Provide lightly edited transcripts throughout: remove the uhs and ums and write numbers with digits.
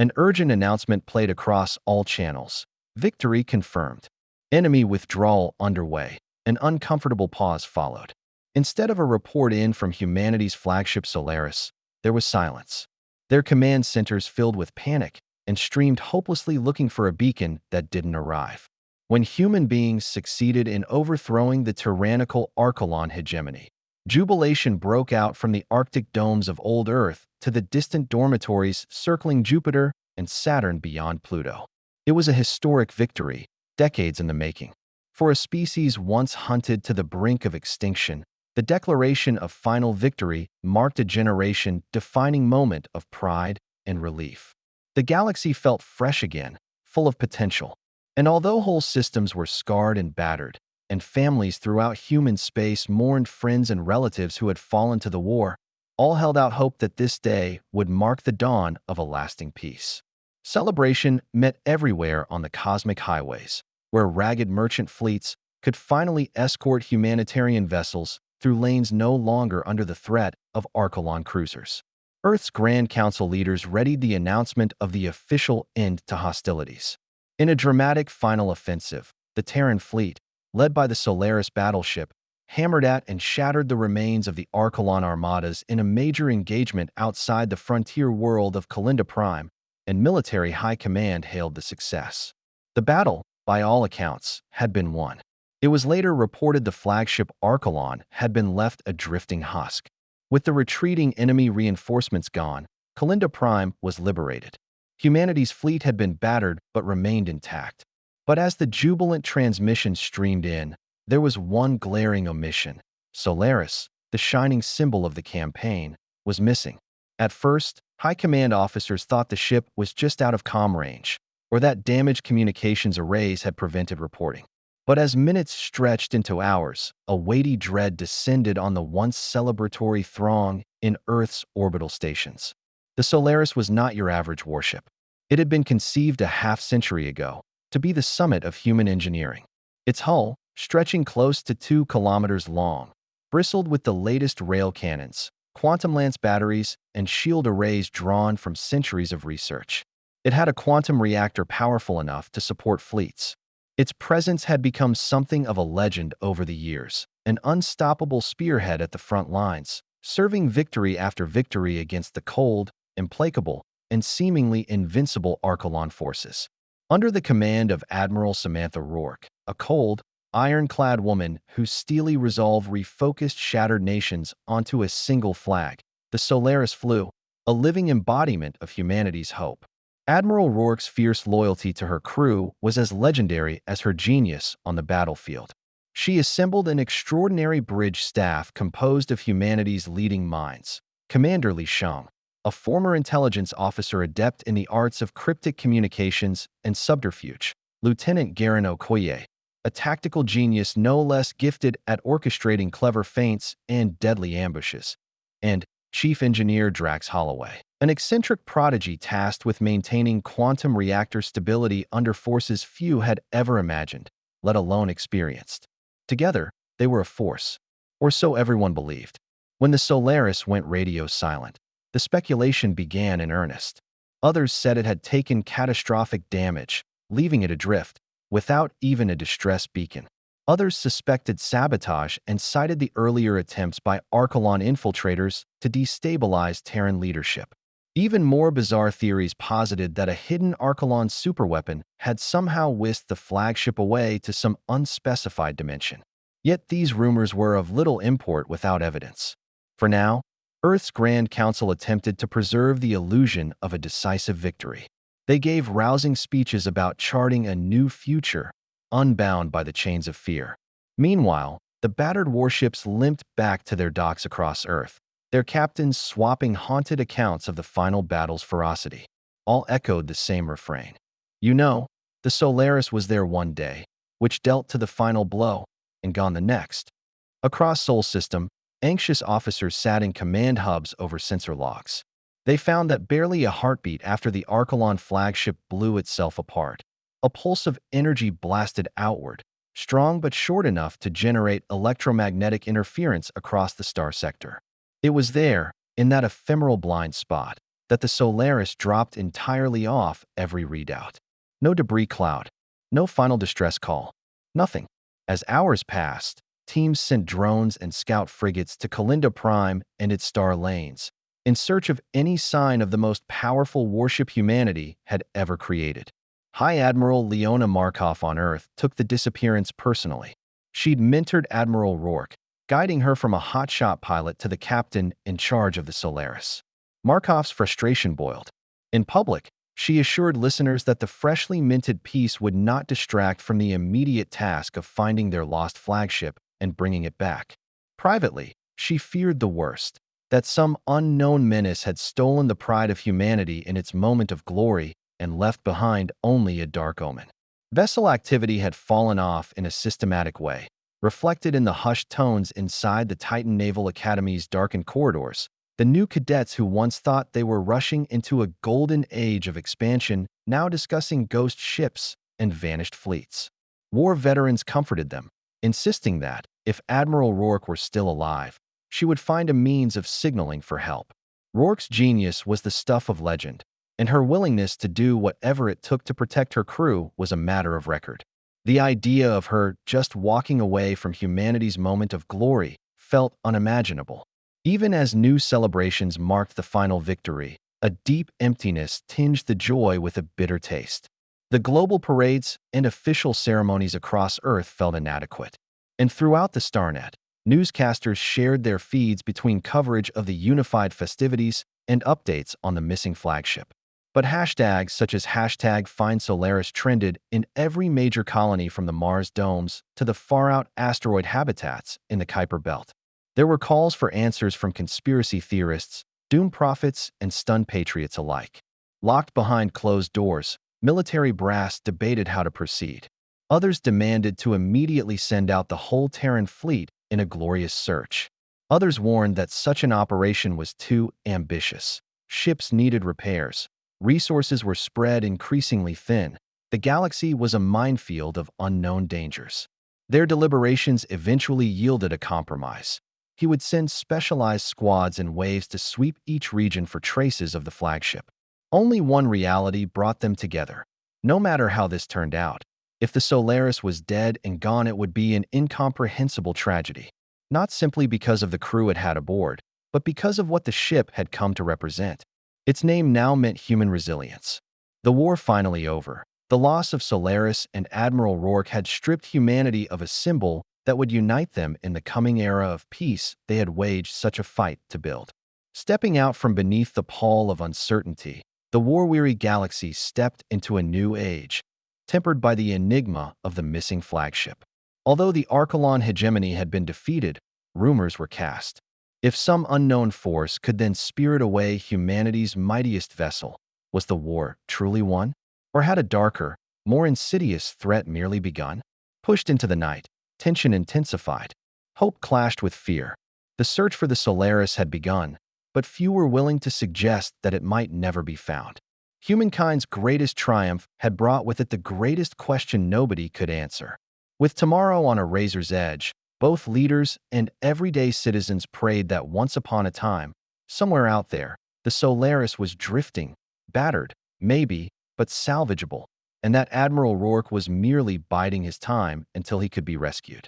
An urgent announcement played across all channels. Victory confirmed. Enemy withdrawal underway. An uncomfortable pause followed. Instead of a report in from humanity's flagship Solaris, there was silence. Their command centers filled with panic and streamed hopelessly looking for a beacon that didn't arrive. When human beings succeeded in overthrowing the tyrannical Archelon hegemony, jubilation broke out from the Arctic domes of old Earth to the distant dormitories circling Jupiter and Saturn beyond Pluto. It was a historic victory, decades in the making. For a species once hunted to the brink of extinction, the declaration of final victory marked a generation-defining moment of pride and relief. The galaxy felt fresh again, full of potential. And although whole systems were scarred and battered, and families throughout human space mourned friends and relatives who had fallen to the war, all held out hope that this day would mark the dawn of a lasting peace. Celebration met everywhere on the cosmic highways, where ragged merchant fleets could finally escort humanitarian vessels through lanes no longer under the threat of Archelon cruisers. Earth's Grand Council leaders readied the announcement of the official end to hostilities. In a dramatic final offensive, the Terran fleet, led by the Solaris battleship, hammered at and shattered the remains of the Archelon armadas in a major engagement outside the frontier world of Kalinda Prime, and military high command hailed the success. The battle, by all accounts, had been won. It was later reported the flagship Archelon had been left a drifting husk. With the retreating enemy reinforcements gone, Kalinda Prime was liberated. Humanity's fleet had been battered but remained intact. But as the jubilant transmission streamed in, there was one glaring omission. Solaris, the shining symbol of the campaign, was missing. At first, high command officers thought the ship was just out of comm range, or that damaged communications arrays had prevented reporting. But as minutes stretched into hours, a weighty dread descended on the once celebratory throng in Earth's orbital stations. The Solaris was not your average warship. It had been conceived a half-century ago to be the summit of human engineering. Its hull, stretching close to 2 kilometers long, bristled with the latest rail cannons, quantum lance batteries, and shield arrays drawn from centuries of research. It had a quantum reactor powerful enough to support fleets. Its presence had become something of a legend over the years, an unstoppable spearhead at the front lines, serving victory after victory against the cold, implacable, and seemingly invincible Archelon forces. Under the command of Admiral Samantha Rourke, a cold, ironclad woman whose steely resolve refocused shattered nations onto a single flag, the Solaris flew, a living embodiment of humanity's hope. Admiral Rourke's fierce loyalty to her crew was as legendary as her genius on the battlefield. She assembled an extraordinary bridge staff composed of humanity's leading minds. Commander Li Sheng, a former intelligence officer adept in the arts of cryptic communications and subterfuge. Lieutenant Garin Okoye, a tactical genius no less gifted at orchestrating clever feints and deadly ambushes. And Chief Engineer Drax Holloway, an eccentric prodigy tasked with maintaining quantum reactor stability under forces few had ever imagined, let alone experienced. Together, they were a force, or so everyone believed. When the Solaris went radio silent, the speculation began in earnest. Others said it had taken catastrophic damage, leaving it adrift, without even a distress beacon. Others suspected sabotage and cited the earlier attempts by Archelon infiltrators to destabilize Terran leadership. Even more bizarre theories posited that a hidden Archelon superweapon had somehow whisked the flagship away to some unspecified dimension. Yet these rumors were of little import without evidence. For now, Earth's Grand Council attempted to preserve the illusion of a decisive victory. They gave rousing speeches about charting a new future, unbound by the chains of fear. Meanwhile, the battered warships limped back to their docks across Earth, their captains swapping haunted accounts of the final battle's ferocity. All echoed the same refrain. You know, the Solaris was there one day, which dealt to the final blow, and gone the next. Across Sol System, anxious officers sat in command hubs over sensor logs. They found that barely a heartbeat after the Archelon flagship blew itself apart, a pulse of energy blasted outward, strong but short enough to generate electromagnetic interference across the star sector. It was there, in that ephemeral blind spot, that the Solaris dropped entirely off every readout. No debris cloud, no final distress call, nothing. As hours passed, teams sent drones and scout frigates to Kalinda Prime and its star lanes, in search of any sign of the most powerful warship humanity had ever created. High Admiral Leona Markov on Earth took the disappearance personally. She'd mentored Admiral Rourke, guiding her from a hotshot pilot to the captain in charge of the Solaris. Markov's frustration boiled. In public, she assured listeners that the freshly minted piece would not distract from the immediate task of finding their lost flagship and bringing it back. Privately, she feared the worst, that some unknown menace had stolen the pride of humanity in its moment of glory and left behind only a dark omen. Vessel activity had fallen off in a systematic way, reflected in the hushed tones inside the Titan Naval Academy's darkened corridors. The new cadets who once thought they were rushing into a golden age of expansion now discussing ghost ships and vanished fleets. War veterans comforted them, insisting that, if Admiral Rourke were still alive, she would find a means of signaling for help. Rourke's genius was the stuff of legend, and her willingness to do whatever it took to protect her crew was a matter of record. The idea of her just walking away from humanity's moment of glory felt unimaginable. Even as new celebrations marked the final victory, a deep emptiness tinged the joy with a bitter taste. The global parades and official ceremonies across Earth felt inadequate, and throughout the Starnet, newscasters shared their feeds between coverage of the unified festivities and updates on the missing flagship. But hashtags such as #FindSolaris trended in every major colony from the Mars domes to the far-out asteroid habitats in the Kuiper Belt. There were calls for answers from conspiracy theorists, doom prophets, and stunned patriots alike. Locked behind closed doors, military brass debated how to proceed. Others demanded to immediately send out the whole Terran fleet in a glorious search. Others warned that such an operation was too ambitious. Ships needed repairs. Resources were spread increasingly thin. The galaxy was a minefield of unknown dangers. Their deliberations eventually yielded a compromise. He would send specialized squads in waves to sweep each region for traces of the flagship. Only one reality brought them together. No matter how this turned out, if the Solaris was dead and gone, it would be an incomprehensible tragedy. Not simply because of the crew it had aboard, but because of what the ship had come to represent. Its name now meant human resilience. The war finally over. The loss of Solaris and Admiral Rourke had stripped humanity of a symbol that would unite them in the coming era of peace they had waged such a fight to build. Stepping out from beneath the pall of uncertainty, the war-weary galaxy stepped into a new age, tempered by the enigma of the missing flagship. Although the Archelon hegemony had been defeated, rumors were cast. If some unknown force could then spirit away humanity's mightiest vessel, was the war truly won? Or had a darker, more insidious threat merely begun? Pushed into the night, tension intensified. Hope clashed with fear. The search for the Solaris had begun, but few were willing to suggest that it might never be found. Humankind's greatest triumph had brought with it the greatest question nobody could answer. With tomorrow on a razor's edge, both leaders and everyday citizens prayed that once upon a time, somewhere out there, the Solaris was drifting, battered, maybe, but salvageable, and that Admiral Rourke was merely biding his time until he could be rescued.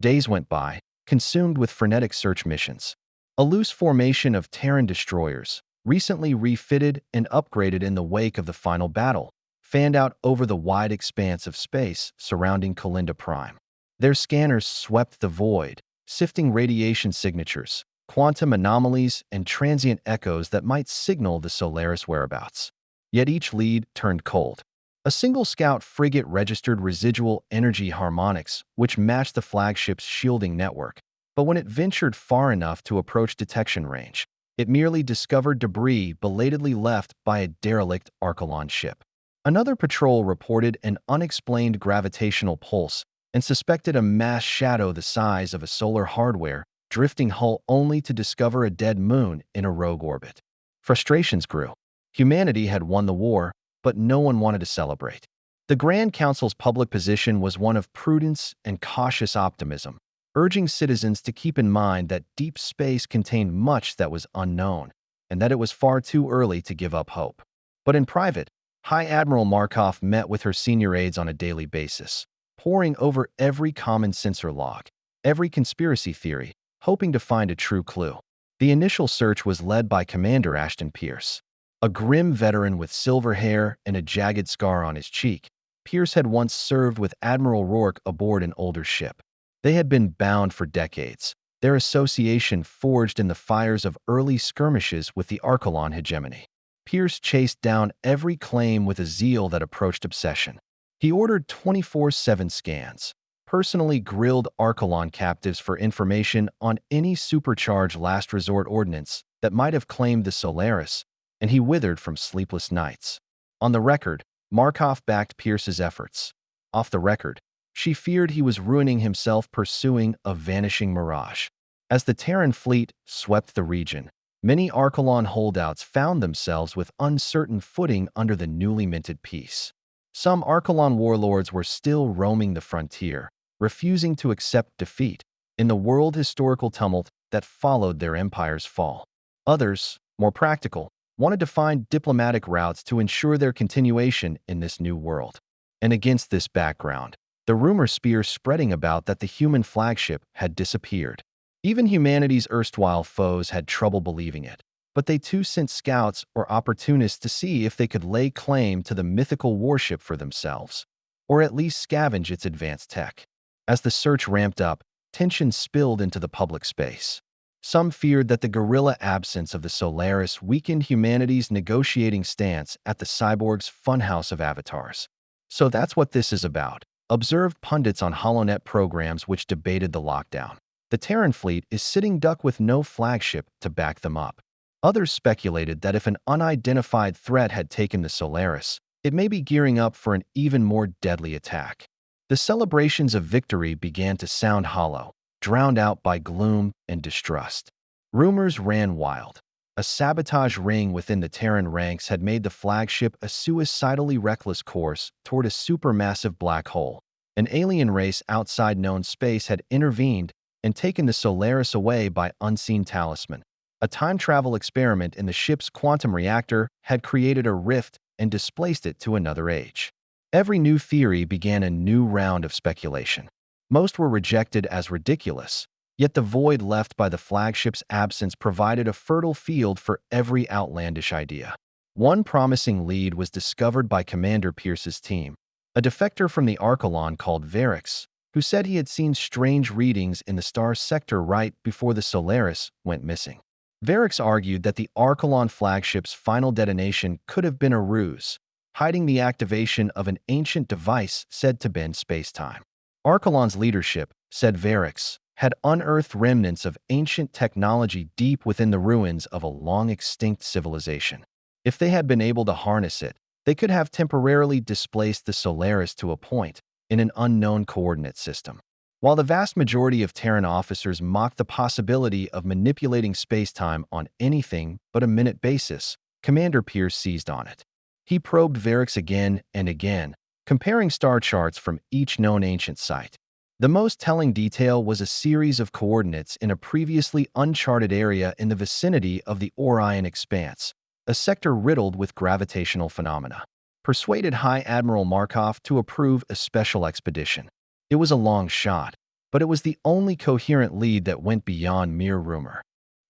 Days went by, consumed with frenetic search missions. A loose formation of Terran destroyers, recently refitted and upgraded in the wake of the final battle, fanned out over the wide expanse of space surrounding Kalinda Prime. Their scanners swept the void, sifting radiation signatures, quantum anomalies, and transient echoes that might signal the Solaris whereabouts. Yet each lead turned cold. A single scout frigate registered residual energy harmonics, which matched the flagship's shielding network, but when it ventured far enough to approach detection range, it merely discovered debris belatedly left by a derelict Archelon ship. Another patrol reported an unexplained gravitational pulse and suspected a mass shadow the size of a solar hardware drifting hull only to discover a dead moon in a rogue orbit. Frustrations grew. Humanity had won the war, but no one wanted to celebrate. The Grand Council's public position was one of prudence and cautious optimism, urging citizens to keep in mind that deep space contained much that was unknown. and that it was far too early to give up hope. But in private, High Admiral Markov met with her senior aides on a daily basis, poring over every common sensor log, every conspiracy theory, hoping to find a true clue. The initial search was led by Commander Ashton Pierce. A grim veteran with silver hair and a jagged scar on his cheek, Pierce had once served with Admiral Rourke aboard an older ship. They had been bound for decades, their association forged in the fires of early skirmishes with the Archelon hegemony. Pierce chased down every claim with a zeal that approached obsession. He ordered 24/7 scans, personally grilled Archelon captives for information on any supercharged last resort ordnance that might have claimed the Solaris, and he withered from sleepless nights. On the record, Markov backed Pierce's efforts. Off the record, she feared he was ruining himself pursuing a vanishing mirage. As the Terran fleet swept the region, many Archelon holdouts found themselves with uncertain footing under the newly minted peace. Some Archelon warlords were still roaming the frontier, refusing to accept defeat in the world historical tumult that followed their empire's fall. Others, more practical, wanted to find diplomatic routes to ensure their continuation in this new world. And against this background, the rumor spear spreading about that the human flagship had disappeared. Even humanity's erstwhile foes had trouble believing it, but they too sent scouts or opportunists to see if they could lay claim to the mythical warship for themselves, or at least scavenge its advanced tech. As the search ramped up, tension spilled into the public space. Some feared that the guerrilla absence of the Solaris weakened humanity's negotiating stance at the cyborg's funhouse of avatars. So that's what this is about, observed pundits on HoloNet programs which debated the lockdown. The Terran fleet is sitting duck with no flagship to back them up. Others speculated that if an unidentified threat had taken the Solaris, it may be gearing up for an even more deadly attack. The celebrations of victory began to sound hollow, drowned out by gloom and distrust. Rumors ran wild. A sabotage ring within the Terran ranks had made the flagship a suicidally reckless course toward a supermassive black hole. An alien race outside known space had intervened and taken the Solaris away by unseen talisman. A time travel experiment in the ship's quantum reactor had created a rift and displaced it to another age. Every new theory began a new round of speculation. Most were rejected as ridiculous, yet the void left by the flagship's absence provided a fertile field for every outlandish idea. One promising lead was discovered by Commander Pierce's team, a defector from the Archelon called Varix, who said he had seen strange readings in the star sector right before the Solaris went missing. Varix argued that the Archelon flagship's final detonation could have been a ruse, hiding the activation of an ancient device said to bend space-time. Archelon's leadership, said Varix, had unearthed remnants of ancient technology deep within the ruins of a long-extinct civilization. If they had been able to harness it, they could have temporarily displaced the Solaris to a point in an unknown coordinate system. While the vast majority of Terran officers mocked the possibility of manipulating space-time on anything but a minute basis, Commander Pierce seized on it. He probed Varix again and again, comparing star charts from each known ancient site. The most telling detail was a series of coordinates in a previously uncharted area in the vicinity of the Orion Expanse, a sector riddled with gravitational phenomena. Persuaded High Admiral Markov to approve a special expedition. It was a long shot, but it was the only coherent lead that went beyond mere rumor.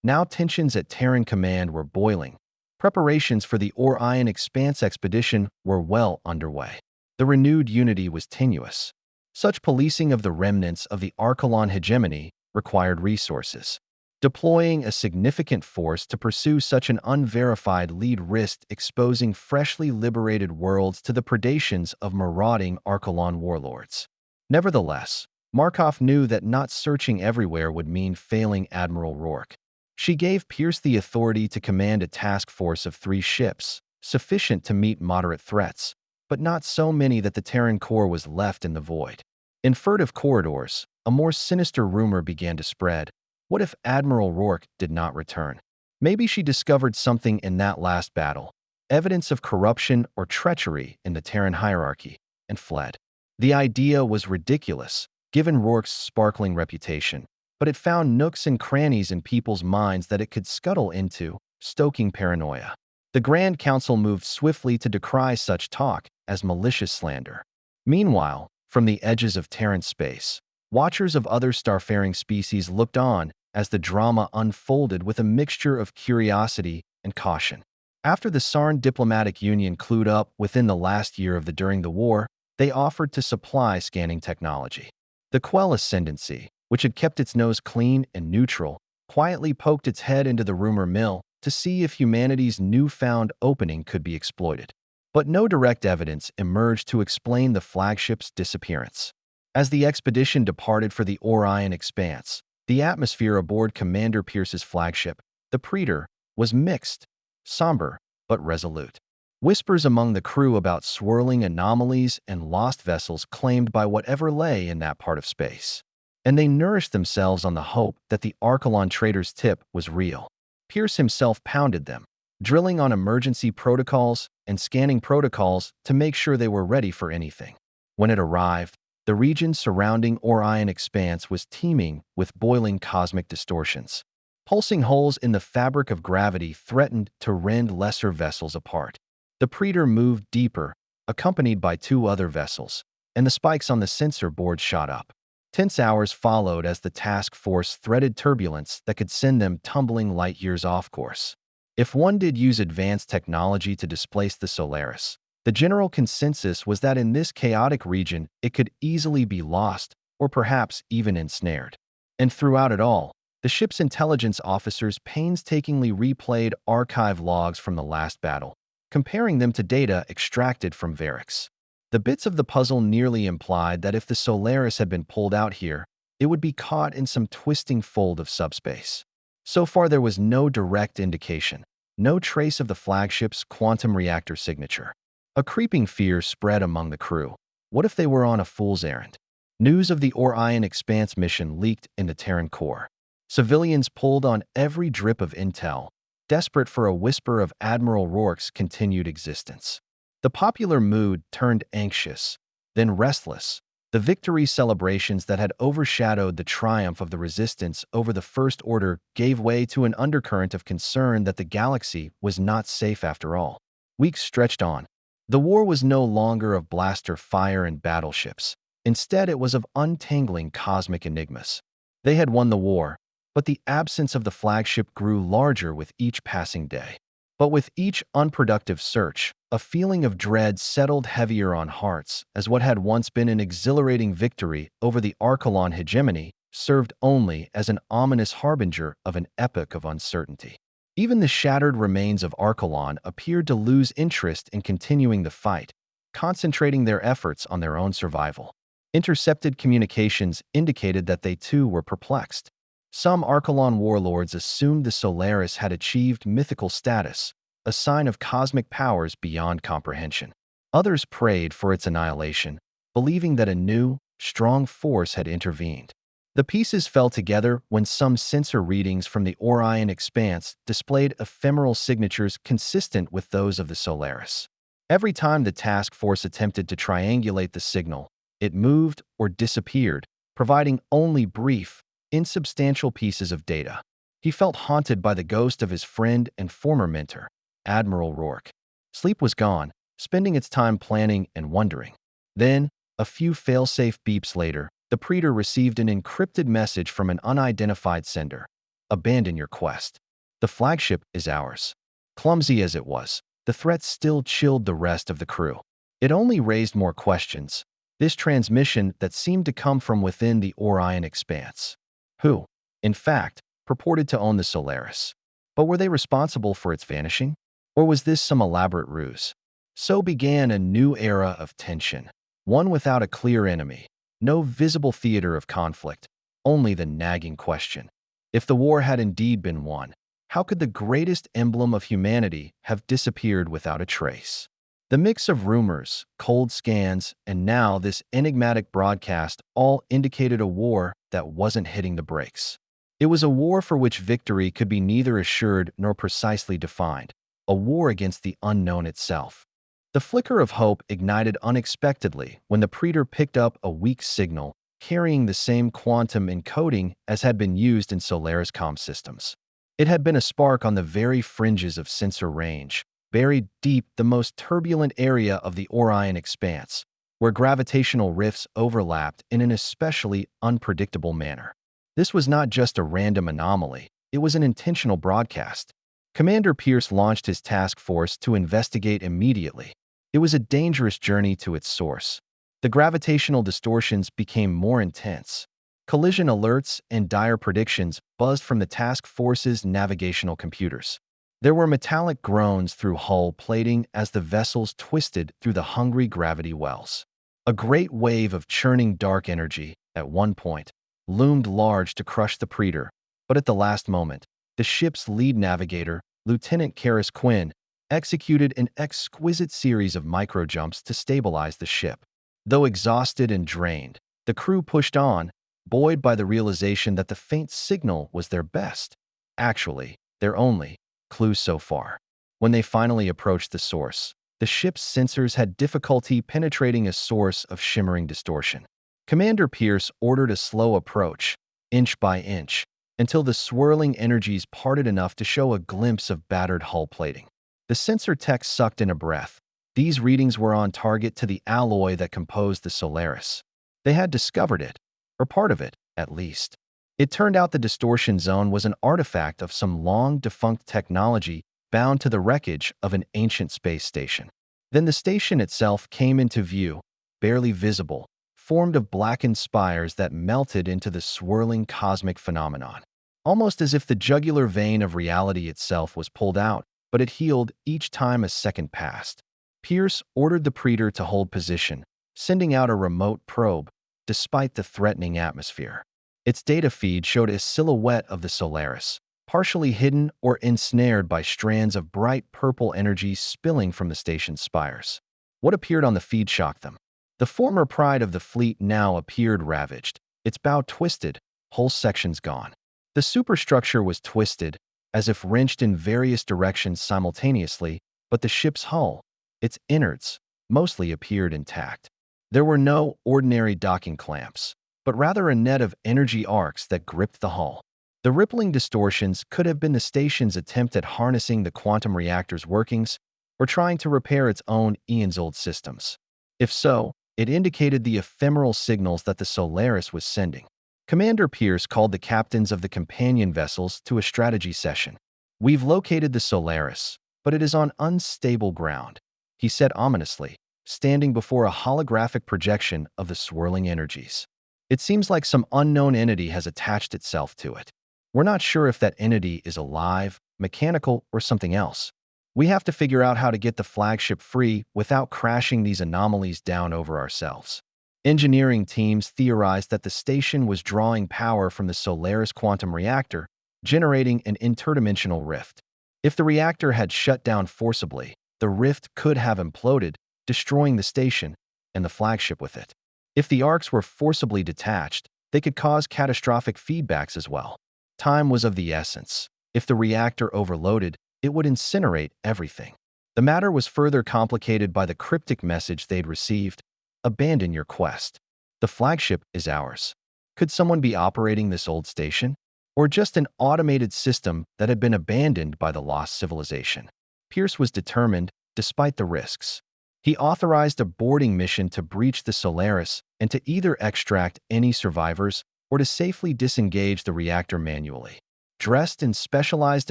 Now tensions at Terran Command were boiling. Preparations for the Orion Expanse expedition were well underway. The renewed unity was tenuous. Such policing of the remnants of the Archelon hegemony required resources. Deploying a significant force to pursue such an unverified lead risked exposing freshly liberated worlds to the predations of marauding Archelon warlords. Nevertheless, Markov knew that not searching everywhere would mean failing Admiral Rourke. She gave Pierce the authority to command a task force of 3 ships, sufficient to meet moderate threats, but not so many that the Terran core was left in the void. In furtive corridors, a more sinister rumor began to spread. What if Admiral Rourke did not return? Maybe she discovered something in that last battle, evidence of corruption or treachery in the Terran hierarchy, and fled. The idea was ridiculous, given Rourke's sparkling reputation, but it found nooks and crannies in people's minds that it could scuttle into stoking paranoia. The Grand Council moved swiftly to decry such talk as malicious slander. Meanwhile, from the edges of Terran space, watchers of other starfaring species looked on as the drama unfolded with a mixture of curiosity and caution. After the Sarn Diplomatic Union clued up within the last year of during the war, they offered to supply scanning technology. The Quell Ascendancy, which had kept its nose clean and neutral, quietly poked its head into the rumor mill to see if humanity's newfound opening could be exploited. But no direct evidence emerged to explain the flagship's disappearance. As the expedition departed for the Orion Expanse, the atmosphere aboard Commander Pierce's flagship, the Praetor, was mixed, somber, but resolute. Whispers among the crew about swirling anomalies and lost vessels claimed by whatever lay in that part of space. And they nourished themselves on the hope that the Archelon trader's tip was real. Pierce himself pounded them, drilling on emergency protocols and scanning protocols to make sure they were ready for anything. When it arrived, the region surrounding Orion Expanse was teeming with boiling cosmic distortions. Pulsing holes in the fabric of gravity threatened to rend lesser vessels apart. The Praetor moved deeper, accompanied by two other vessels, and the spikes on the sensor board shot up. Tense hours followed as the task force threaded turbulence that could send them tumbling light years off course. If one did use advanced technology to displace the Solaris, the general consensus was that in this chaotic region it could easily be lost or perhaps even ensnared. And throughout it all, the ship's intelligence officers painstakingly replayed archive logs from the last battle, comparing them to data extracted from Varix. The bits of the puzzle nearly implied that if the Solaris had been pulled out here, it would be caught in some twisting fold of subspace. So far there was no direct indication, no trace of the flagship's quantum reactor signature. A creeping fear spread among the crew. What if they were on a fool's errand? News of the Orion Expanse mission leaked in the Terran core. Civilians pulled on every drip of intel, desperate for a whisper of Admiral Rourke's continued existence. The popular mood turned anxious, then restless. The victory celebrations that had overshadowed the triumph of the resistance over the First Order gave way to an undercurrent of concern that the galaxy was not safe after all. Weeks stretched on. The war was no longer of blaster fire and battleships. Instead, it was of untangling cosmic enigmas. They had won the war, but the absence of the flagship grew larger with each passing day. But with each unproductive search, a feeling of dread settled heavier on hearts as what had once been an exhilarating victory over the Archelon hegemony served only as an ominous harbinger of an epoch of uncertainty. Even the shattered remains of Archelon appeared to lose interest in continuing the fight, concentrating their efforts on their own survival. Intercepted communications indicated that they too were perplexed. Some Archelon warlords assumed the Solaris had achieved mythical status, a sign of cosmic powers beyond comprehension. Others prayed for its annihilation, believing that a new, strong force had intervened. The pieces fell together when some sensor readings from the Orion Expanse displayed ephemeral signatures consistent with those of the Solaris. Every time the task force attempted to triangulate the signal, it moved or disappeared, providing only brief, insubstantial pieces of data. He felt haunted by the ghost of his friend and former mentor, Admiral Rourke. Sleep was gone, spending its time planning and wondering. Then, a few fail-safe beeps later, the Praetor received an encrypted message from an unidentified sender. Abandon your quest. The flagship is ours. Clumsy as it was, the threat still chilled the rest of the crew. It only raised more questions. This transmission that seemed to come from within the Orion Expanse. Who, in fact, purported to own the Solaris. But were they responsible for its vanishing? Or was this some elaborate ruse? So began a new era of tension, one without a clear enemy, no visible theater of conflict, only the nagging question. If the war had indeed been won, how could the greatest emblem of humanity have disappeared without a trace? The mix of rumors, cold scans, and now this enigmatic broadcast all indicated a war that wasn't hitting the brakes. It was a war for which victory could be neither assured nor precisely defined, a war against the unknown itself. The flicker of hope ignited unexpectedly when the Praetor picked up a weak signal carrying the same quantum encoding as had been used in Solaris comm systems. It had been a spark on the very fringes of sensor range, buried deep the most turbulent area of the Orion expanse, where gravitational rifts overlapped in an especially unpredictable manner. This was not just a random anomaly, it was an intentional broadcast. Commander Pierce launched his task force to investigate immediately. It was a dangerous journey to its source. The gravitational distortions became more intense. Collision alerts and dire predictions buzzed from the task force's navigational computers. There were metallic groans through hull plating as the vessels twisted through the hungry gravity wells. A great wave of churning dark energy, at one point, loomed large to crush the Predator, but at the last moment, the ship's lead navigator, Lieutenant Karis Quinn, executed an exquisite series of micro-jumps to stabilize the ship. Though exhausted and drained, the crew pushed on, buoyed by the realization that the faint signal was their best, actually, their only, clue so far. When they finally approached the source, the ship's sensors had difficulty penetrating a source of shimmering distortion. Commander Pierce ordered a slow approach, inch by inch, until the swirling energies parted enough to show a glimpse of battered hull plating. The sensor tech sucked in a breath. These readings were on target to the alloy that composed the Solaris. They had discovered it, or part of it, at least. It turned out the distortion zone was an artifact of some long-defunct technology bound to the wreckage of an ancient space station. Then the station itself came into view, barely visible, formed of blackened spires that melted into the swirling cosmic phenomenon. Almost as if the jugular vein of reality itself was pulled out, but it healed each time a second passed. Pierce ordered the Predator to hold position, sending out a remote probe, despite the threatening atmosphere. Its data feed showed a silhouette of the Solaris, partially hidden or ensnared by strands of bright purple energy spilling from the station's spires. What appeared on the feed shocked them. The former pride of the fleet now appeared ravaged, its bow twisted, whole sections gone. The superstructure was twisted, as if wrenched in various directions simultaneously, but the ship's hull, its innards, mostly appeared intact. There were no ordinary docking clamps, but rather a net of energy arcs that gripped the hull. The rippling distortions could have been the station's attempt at harnessing the quantum reactor's workings or trying to repair its own eons-old systems. If so, it indicated the ephemeral signals that the Solaris was sending. Commander Pierce called the captains of the companion vessels to a strategy session. "We've located the Solaris, but it is on unstable ground," he said ominously, standing before a holographic projection of the swirling energies. "It seems like some unknown entity has attached itself to it. We're not sure if that entity is alive, mechanical, or something else. We have to figure out how to get the flagship free without crashing these anomalies down over ourselves." Engineering teams theorized that the station was drawing power from the Solaris quantum reactor, generating an interdimensional rift. If the reactor had shut down forcibly, the rift could have imploded, destroying the station and the flagship with it. If the arcs were forcibly detached, they could cause catastrophic feedbacks as well. Time was of the essence. If the reactor overloaded, it would incinerate everything. The matter was further complicated by the cryptic message they'd received: "Abandon your quest. The flagship is ours." Could someone be operating this old station? Or just an automated system that had been abandoned by the lost civilization? Pierce was determined, despite the risks. He authorized a boarding mission to breach the Solaris and to either extract any survivors or to safely disengage the reactor manually. Dressed in specialized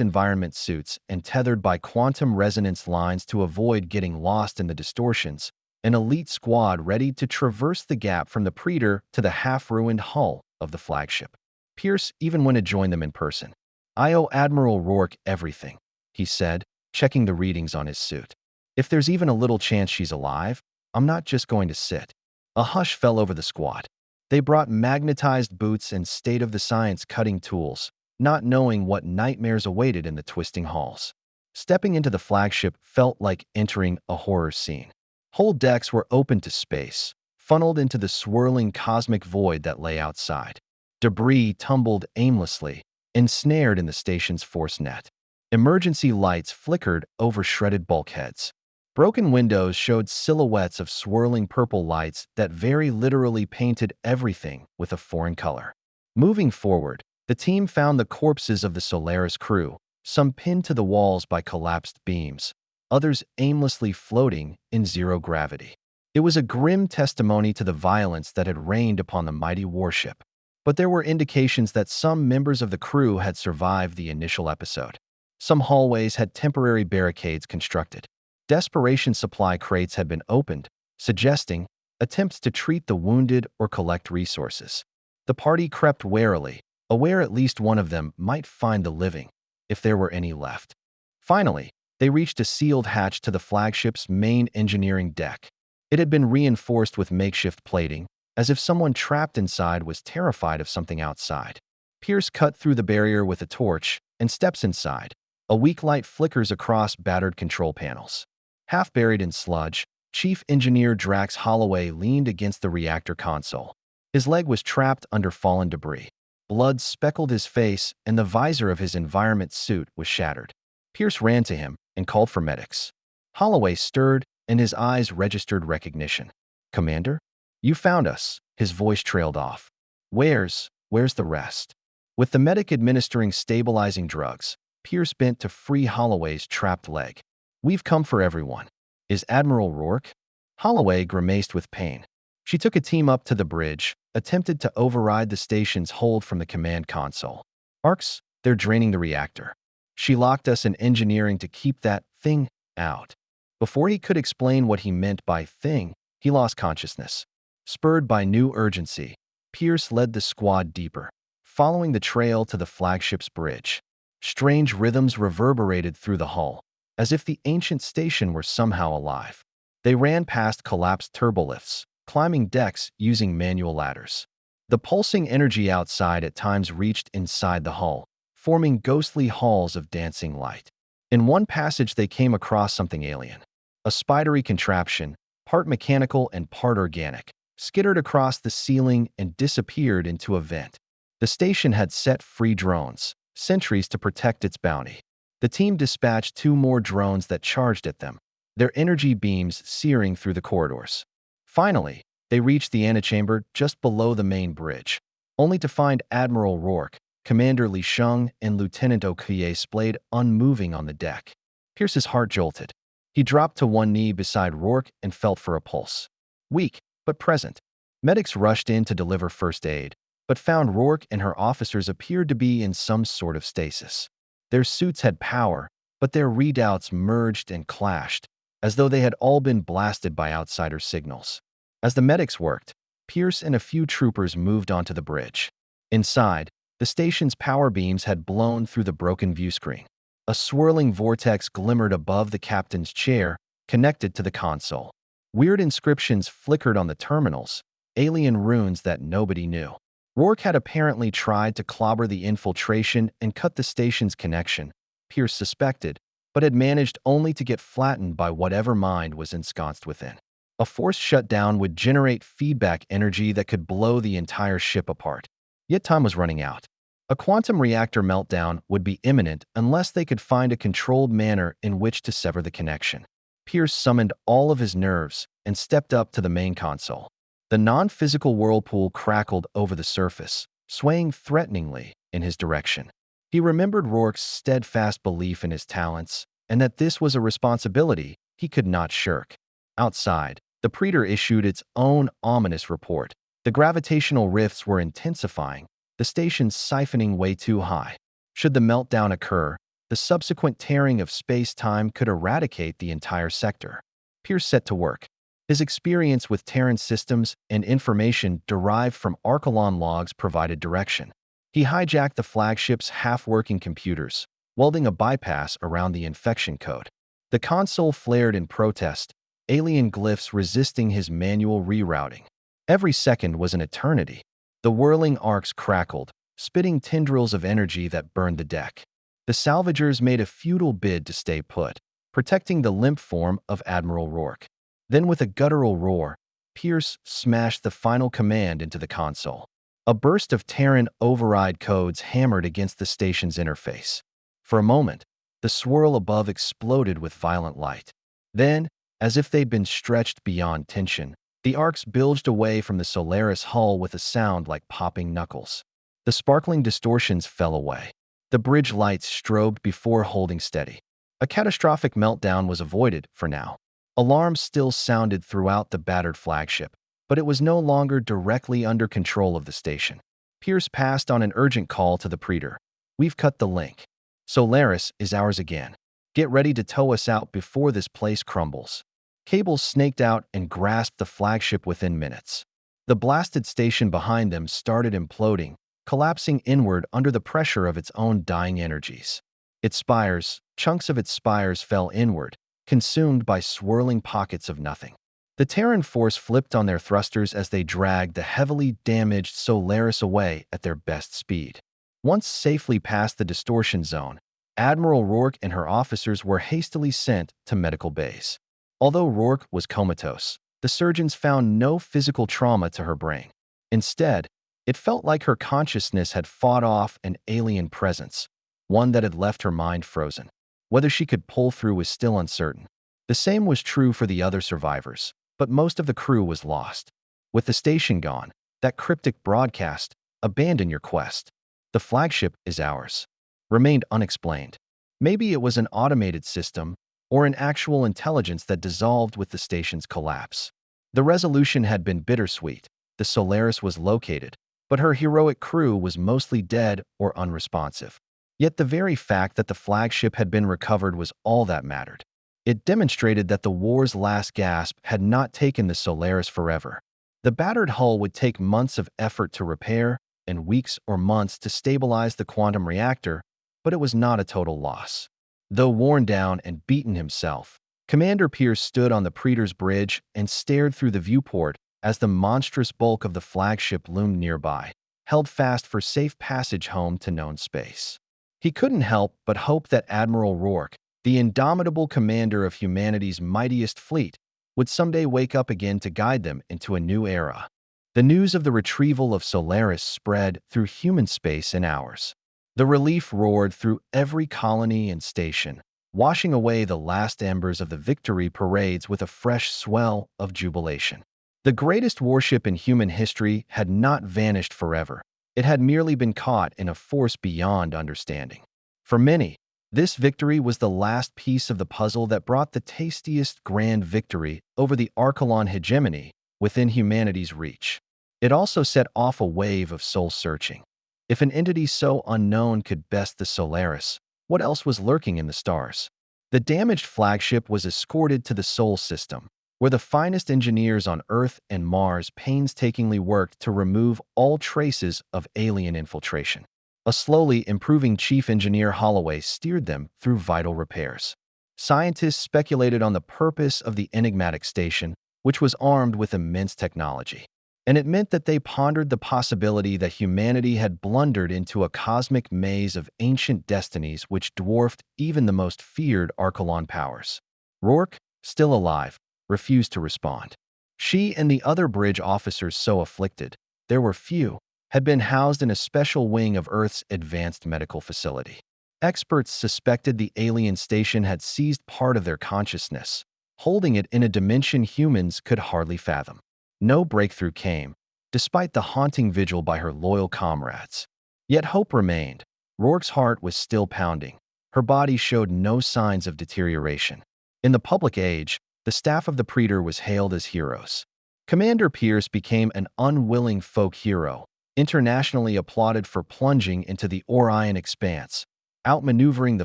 environment suits and tethered by quantum resonance lines to avoid getting lost in the distortions, an elite squad ready to traverse the gap from the Predator to the half-ruined hull of the flagship. Pierce even went to join them in person. "I owe Admiral Rourke everything," he said, checking the readings on his suit. "If there's even a little chance she's alive, I'm not just going to sit." A hush fell over the squad. They brought magnetized boots and state-of-the-science cutting tools, not knowing what nightmares awaited in the twisting halls. Stepping into the flagship felt like entering a horror scene. Whole decks were open to space, funneled into the swirling cosmic void that lay outside. Debris tumbled aimlessly, ensnared in the station's force net. Emergency lights flickered over shredded bulkheads. Broken windows showed silhouettes of swirling purple lights that very literally painted everything with a foreign color. Moving forward, The team found the corpses of the Solaris crew, some pinned to the walls by collapsed beams, others aimlessly floating in zero gravity. It was a grim testimony to the violence that had reigned upon the mighty warship. But there were indications that some members of the crew had survived the initial episode. Some hallways had temporary barricades constructed. Desperation supply crates had been opened, suggesting attempts to treat the wounded or collect resources. The party crept warily, aware at least one of them might find the living, if there were any left. Finally, they reached a sealed hatch to the flagship's main engineering deck. It had been reinforced with makeshift plating, as if someone trapped inside was terrified of something outside. Pierce cut through the barrier with a torch and steps inside. A weak light flickers across battered control panels. Half buried in sludge, Chief Engineer Drax Holloway leaned against the reactor console. His leg was trapped under fallen debris. Blood speckled his face, and the visor of his environment suit was shattered. Pierce ran to him and called for medics. Holloway stirred, and his eyes registered recognition. "Commander? You found us," his voice trailed off. Where's the rest?" With the medic administering stabilizing drugs, Pierce bent to free Holloway's trapped leg. "We've come for everyone. Is Admiral Rourke?" Holloway grimaced with pain. She took a team up to the bridge, attempted to override the station's hold from the command console. "Arcs, they're draining the reactor. She locked us in engineering to keep that thing out." Before he could explain what he meant by thing, he lost consciousness. Spurred by new urgency, Pierce led the squad deeper, following the trail to the flagship's bridge. Strange rhythms reverberated through the hull, as if the ancient station were somehow alive. They ran past collapsed turbolifts, climbing decks using manual ladders. The pulsing energy outside at times reached inside the hull, forming ghostly halls of dancing light. In one passage they came across something alien. A spidery contraption, part mechanical and part organic, skittered across the ceiling and disappeared into a vent. The station had set free drones, sentries to protect its bounty. The team dispatched 2 more drones that charged at them, their energy beams searing through the corridors. Finally, they reached the antechamber just below the main bridge, only to find Admiral Rourke, Commander Li Sheng, and Lieutenant Okoye splayed unmoving on the deck. Pierce's heart jolted. He dropped to one knee beside Rourke and felt for a pulse. Weak, but present. Medics rushed in to deliver first aid, but found Rourke and her officers appeared to be in some sort of stasis. Their suits had power, but their readouts merged and clashed, as though they had all been blasted by outsider signals. As the medics worked, Pierce and a few troopers moved onto the bridge. Inside, the station's power beams had blown through the broken viewscreen. A swirling vortex glimmered above the captain's chair, connected to the console. Weird inscriptions flickered on the terminals, alien runes that nobody knew. Rourke had apparently tried to clobber the infiltration and cut the station's connection, Pierce suspected, but had managed only to get flattened by whatever mind was ensconced within. A forced shutdown would generate feedback energy that could blow the entire ship apart. Yet time was running out. A quantum reactor meltdown would be imminent unless they could find a controlled manner in which to sever the connection. Pierce summoned all of his nerves and stepped up to the main console. The non-physical whirlpool crackled over the surface, swaying threateningly in his direction. He remembered Rourke's steadfast belief in his talents, and that this was a responsibility he could not shirk. Outside, the Predator issued its own ominous report. The gravitational rifts were intensifying, the station siphoning way too high. Should the meltdown occur, the subsequent tearing of space-time could eradicate the entire sector. Pierce set to work. His experience with Terran systems and information derived from Archelon logs provided direction. He hijacked the flagship's half-working computers, welding a bypass around the infection code. The console flared in protest, alien glyphs resisting his manual rerouting. Every second was an eternity. The whirling arcs crackled, spitting tendrils of energy that burned the deck. The salvagers made a futile bid to stay put, protecting the limp form of Admiral Rourke. Then with a guttural roar, Pierce smashed the final command into the console. A burst of Terran override codes hammered against the station's interface. For a moment, the swirl above exploded with violent light. Then, as if they'd been stretched beyond tension, the arcs bilged away from the Solaris hull with a sound like popping knuckles. The sparkling distortions fell away. The bridge lights strobed before holding steady. A catastrophic meltdown was avoided for now. Alarms still sounded throughout the battered flagship, but it was no longer directly under control of the station. Pierce passed on an urgent call to the Praetor. "We've cut the link. Solaris is ours again. Get ready to tow us out before this place crumbles." Cables snaked out and grasped the flagship within minutes. The blasted station behind them started imploding, collapsing inward under the pressure of its own dying energies. Chunks of its spires fell inward, consumed by swirling pockets of nothing. The Terran force flipped on their thrusters as they dragged the heavily damaged Solaris away at their best speed. Once safely past the distortion zone, Admiral Rourke and her officers were hastily sent to medical bays. Although Rourke was comatose, the surgeons found no physical trauma to her brain. Instead, it felt like her consciousness had fought off an alien presence, one that had left her mind frozen. Whether she could pull through was still uncertain. The same was true for the other survivors, but most of the crew was lost. With the station gone, that cryptic broadcast, "Abandon your quest. The flagship is ours," remained unexplained. Maybe it was an automated system, or an actual intelligence that dissolved with the station's collapse. The resolution had been bittersweet. The Solaris was located, but her heroic crew was mostly dead or unresponsive. Yet the very fact that the flagship had been recovered was all that mattered. It demonstrated that the war's last gasp had not taken the Solaris forever. The battered hull would take months of effort to repair and weeks or months to stabilize the quantum reactor, but it was not a total loss. Though worn down and beaten himself, Commander Pierce stood on the Praetor's bridge and stared through the viewport as the monstrous bulk of the flagship loomed nearby, held fast for safe passage home to known space. He couldn't help but hope that Admiral Rourke, the indomitable commander of humanity's mightiest fleet, would someday wake up again to guide them into a new era. The news of the retrieval of Solaris spread through human space in hours. The relief roared through every colony and station, washing away the last embers of the victory parades with a fresh swell of jubilation. The greatest warship in human history had not vanished forever. It had merely been caught in a force beyond understanding. For many, this victory was the last piece of the puzzle that brought the tastiest grand victory over the Archelon hegemony within humanity's reach. It also set off a wave of soul-searching. If an entity so unknown could best the Solaris, what else was lurking in the stars? The damaged flagship was escorted to the Sol system, where the finest engineers on Earth and Mars painstakingly worked to remove all traces of alien infiltration. A slowly improving chief engineer Holloway steered them through vital repairs. Scientists speculated on the purpose of the enigmatic station, which was armed with immense technology. And it meant that they pondered the possibility that humanity had blundered into a cosmic maze of ancient destinies which dwarfed even the most feared Archelon powers. Rourke, still alive, refused to respond. She and the other bridge officers so afflicted, there were few, had been housed in a special wing of Earth's advanced medical facility. Experts suspected the alien station had seized part of their consciousness, holding it in a dimension humans could hardly fathom. No breakthrough came, despite the haunting vigil by her loyal comrades. Yet hope remained. Rourke's heart was still pounding. Her body showed no signs of deterioration. In the public age, the staff of the Praetor was hailed as heroes. Commander Pierce became an unwilling folk hero, internationally applauded for plunging into the Orion expanse, outmaneuvering the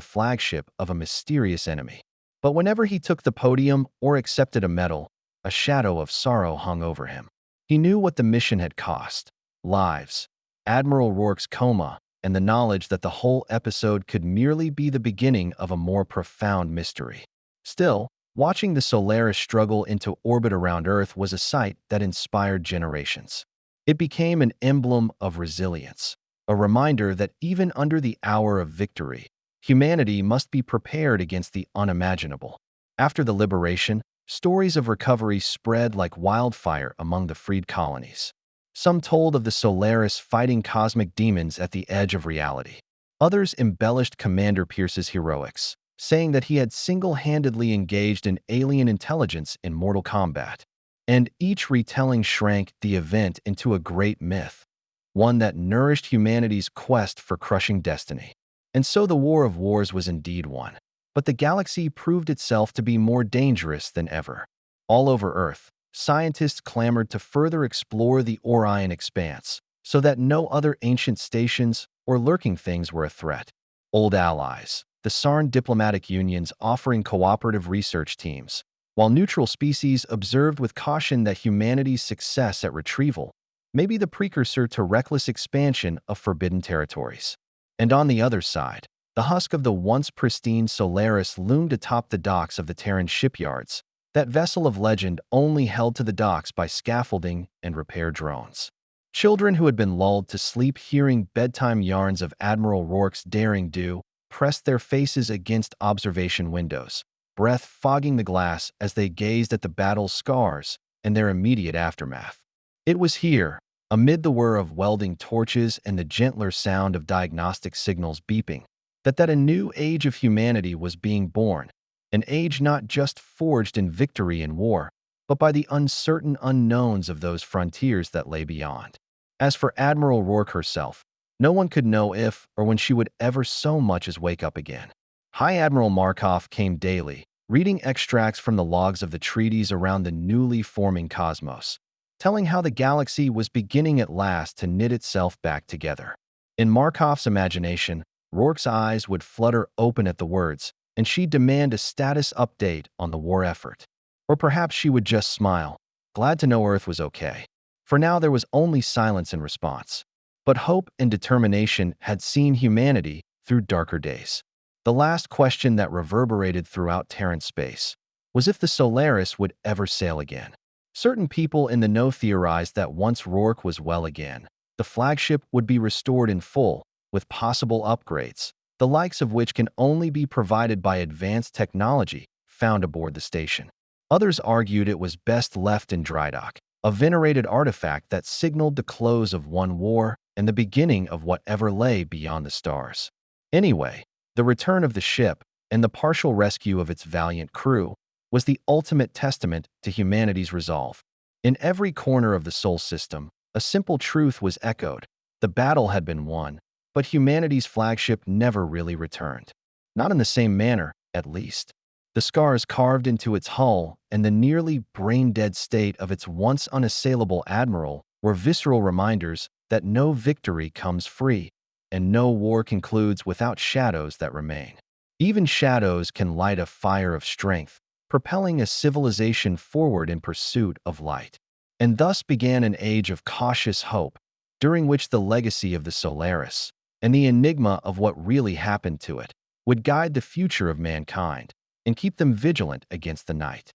flagship of a mysterious enemy. But whenever he took the podium or accepted a medal, a shadow of sorrow hung over him. He knew what the mission had cost: lives, Admiral Rourke's coma, and the knowledge that the whole episode could merely be the beginning of a more profound mystery. Still, watching the Solaris struggle into orbit around Earth was a sight that inspired generations. It became an emblem of resilience, a reminder that even under the hour of victory, humanity must be prepared against the unimaginable. After the liberation, stories of recovery spread like wildfire among the freed colonies. Some told of the Solaris fighting cosmic demons at the edge of reality. Others embellished Commander Pierce's heroics, saying that he had single-handedly engaged an alien intelligence in mortal combat. And each retelling shrank the event into a great myth. one that nourished humanity's quest for crushing destiny. And so the War of Wars was indeed won. But the galaxy proved itself to be more dangerous than ever. All over Earth, scientists clamored to further explore the Orion expanse, so that no other ancient stations or lurking things were a threat. Old allies, the Sarn diplomatic unions offering cooperative research teams, while neutral species observed with caution that humanity's success at retrieval may be the precursor to reckless expansion of forbidden territories. And on the other side, the husk of the once pristine Solaris loomed atop the docks of the Terran shipyards, that vessel of legend only held to the docks by scaffolding and repair drones. Children who had been lulled to sleep hearing bedtime yarns of Admiral Rourke's daring do pressed their faces against observation windows, breath fogging the glass as they gazed at the battle's scars and their immediate aftermath. It was here, amid the whir of welding torches and the gentler sound of diagnostic signals beeping, that a new age of humanity was being born, an age not just forged in victory and war, but by the uncertain unknowns of those frontiers that lay beyond. As for Admiral Rourke herself, no one could know if or when she would ever so much as wake up again. High Admiral Markov came daily, reading extracts from the logs of the treaties around the newly forming cosmos, telling how the galaxy was beginning at last to knit itself back together. In Markov's imagination, Rourke's eyes would flutter open at the words, and she'd demand a status update on the war effort. Or perhaps she would just smile, glad to know Earth was okay. For now there was only silence in response. But hope and determination had seen humanity through darker days. The last question that reverberated throughout Terran space was if the Solaris would ever sail again. Certain people in the know theorized that once Rourke was well again, the flagship would be restored in full, with possible upgrades, the likes of which can only be provided by advanced technology found aboard the station. Others argued it was best left in dry dock, a venerated artifact that signaled the close of one war and the beginning of whatever lay beyond the stars. Anyway, the return of the ship and the partial rescue of its valiant crew was the ultimate testament to humanity's resolve. In every corner of the Sol system, a simple truth was echoed. The battle had been won, but humanity's flagship never really returned. Not in the same manner, at least. The scars carved into its hull and the nearly brain-dead state of its once unassailable admiral were visceral reminders that no victory comes free, and no war concludes without shadows that remain. Even shadows can light a fire of strength, propelling a civilization forward in pursuit of light. And thus began an age of cautious hope, during which the legacy of the Solaris, and the enigma of what really happened to it, would guide the future of mankind and keep them vigilant against the night.